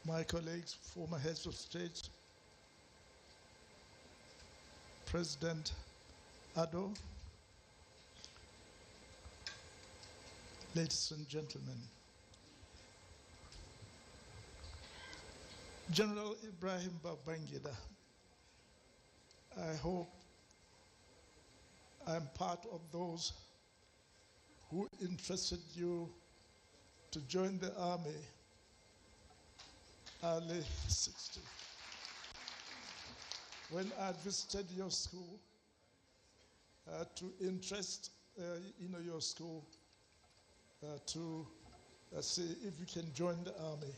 my colleagues, former heads of state, President Addo, ladies and gentlemen. General Ibrahim Babangida, I hope I'm part of those who interested you to join the army early 60. When I visited your school, to interest your school to see if you can join the army.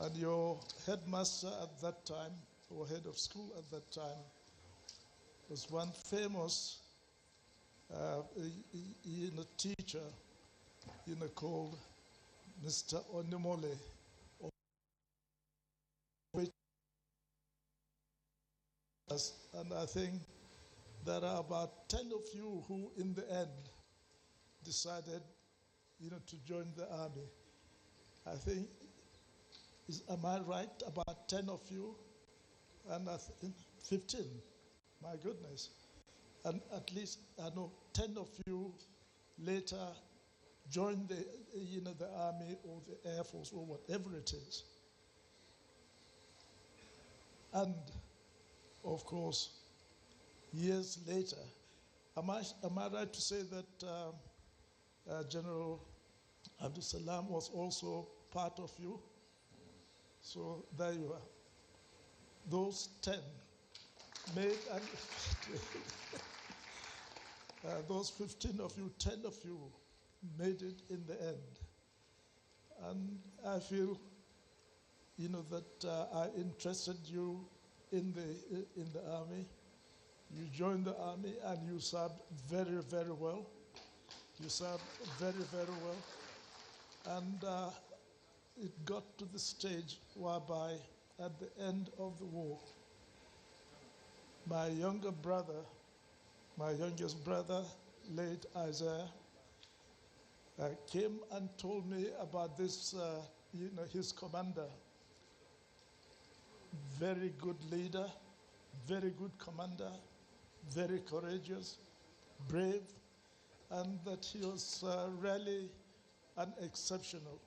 And your headmaster at that time, or head of school at that time, was one famous teacher called Mr. Onimole. And I think there are about 10 of you who in the end decided to join the army. I think, am I right? About 10 of you? And I think 15. My goodness. And at least I know 10 of you later joined the army or the Air Force or whatever it is. And of course, years later, am I right to say that General Abdul Salam was also part of you? So there you are. Those 10 made, and those 15 of you, 10 of you made it in the end. And I feel, that I interested you in the army. You joined the army and you served very, very well. You served very, very well. And it got to the stage whereby at the end of the war, my youngest brother, late Isaiah, came and told me about this, his commander. Very good leader, very good commander, very courageous, brave, and that he was really unexceptional.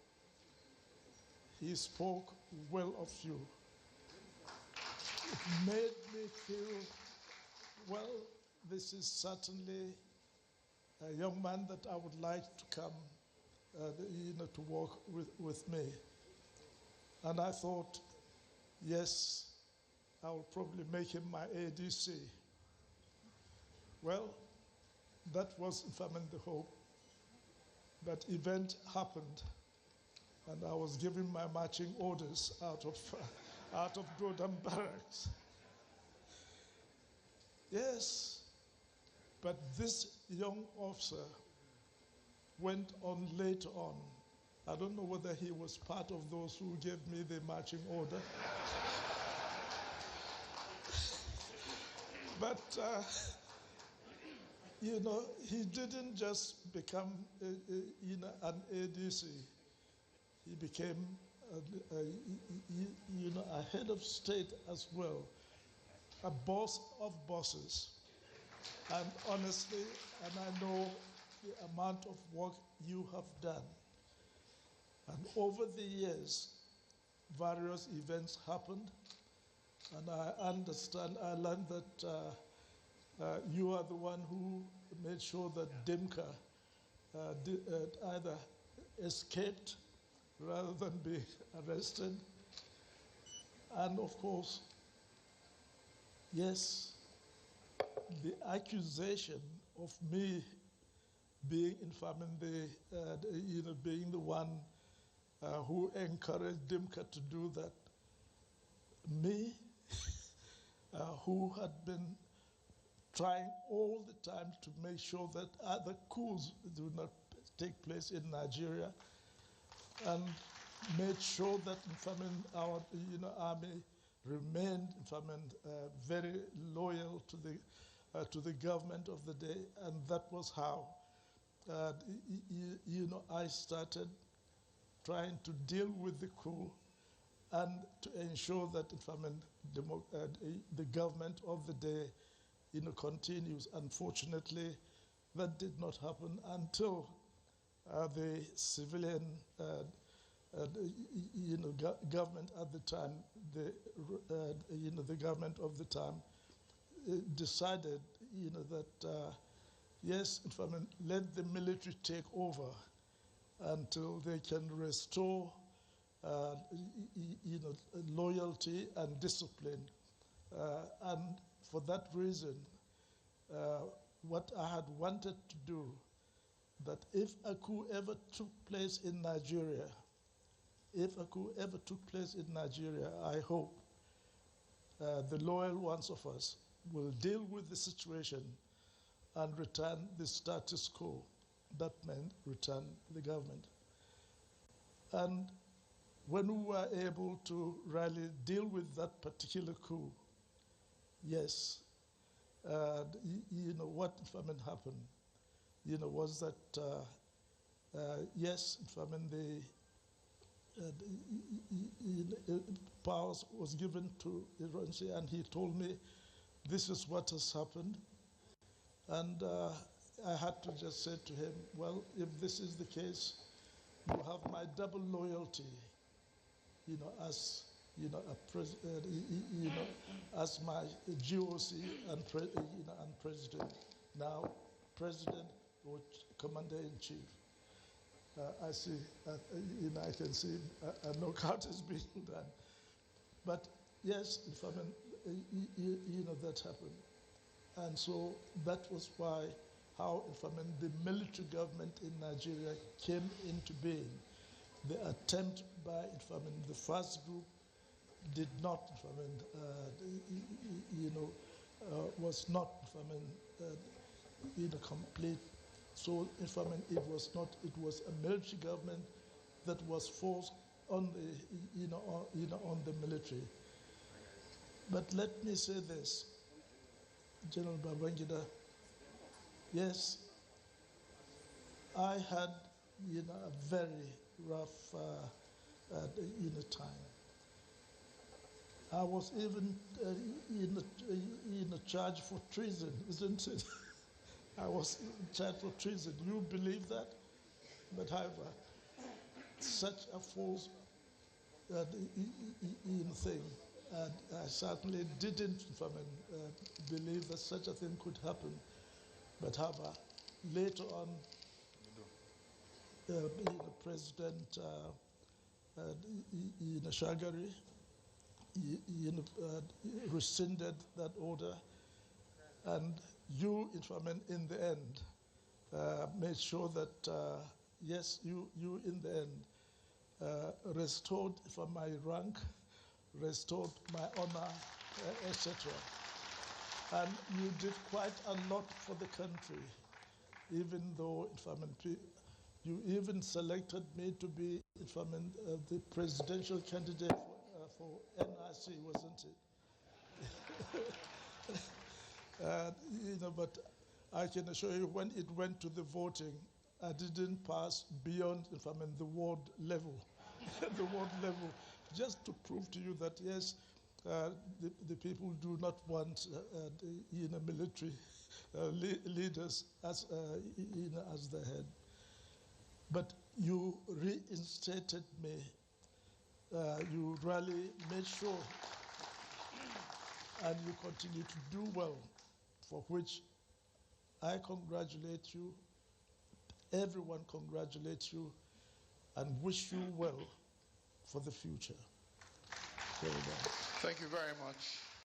He spoke well of you. It made me feel, well, this is certainly a young man that I would like to come, to work with me. And I thought, yes, I will probably make him my ADC. Well, that was, if I'm in the hope. That event happened, and I was given my marching orders out of Godam Barracks. Yes, but this young officer went on later on. I don't know whether he was part of those who gave me the marching order. But, he didn't just become, an ADC. He became, a head of state as well, a boss of bosses. And honestly, and I know the amount of work you have done. And over the years, various events happened, and I learned that you are the one who made sure that Dimka either escaped rather than be arrested. And of course, yes, the accusation of me being being the one who encouraged Dimka to do that. Me, who had been trying all the time to make sure that other coups do not take place in Nigeria, and made sure that our army remained very loyal to the government of the day, and that was how I started trying to deal with the coup and to ensure that the government of the day continues. Unfortunately, that did not happen until the civilian government at the time, the government of the time decided that yes, let the military take over until they can restore loyalty and discipline. And for that reason, what I had wanted to do, that if a coup ever took place in Nigeria, I hope the loyal ones of us will deal with the situation and return the status quo. That meant return the government. And when we were able to really deal with that particular coup, yes, what happened, was that yes, the powers was given to Iransi, and he told me, this is what has happened. And I had to just say to him, well, if this is the case, you have my double loyalty, as as my GOC and president. Now, president or commander-in-chief. I see, I can see a knockout is being done. But yes, that happened. And so that was how the military government in Nigeria came into being. The attempt by the first group did not, was not, complete. So, it was not. It was a military government that was forced on the, on the military. But let me say this, General Babangida. Yes, I had, a very rough, time. I was even in a charge for treason, isn't it? I was charged for treason. You believe that? But however, such a false thing, I certainly didn't believe that such a thing could happen. But however, later on, President Shagari rescinded that order, and you, in the end, made sure that, yes, you in the end restored my rank, restored my honor, etc. And you did quite a lot for the country, even though, you even selected me to be, the presidential candidate for NRC, wasn't it? But I can assure you, when it went to the voting, I didn't pass beyond, the ward level, the ward level, just to prove to you that yes, the people do not want military leaders as as the head. But you reinstated me. You really made sure, and you continue to do well, for which I congratulate you. Everyone congratulates you and wish you well for the future. Thank you very much.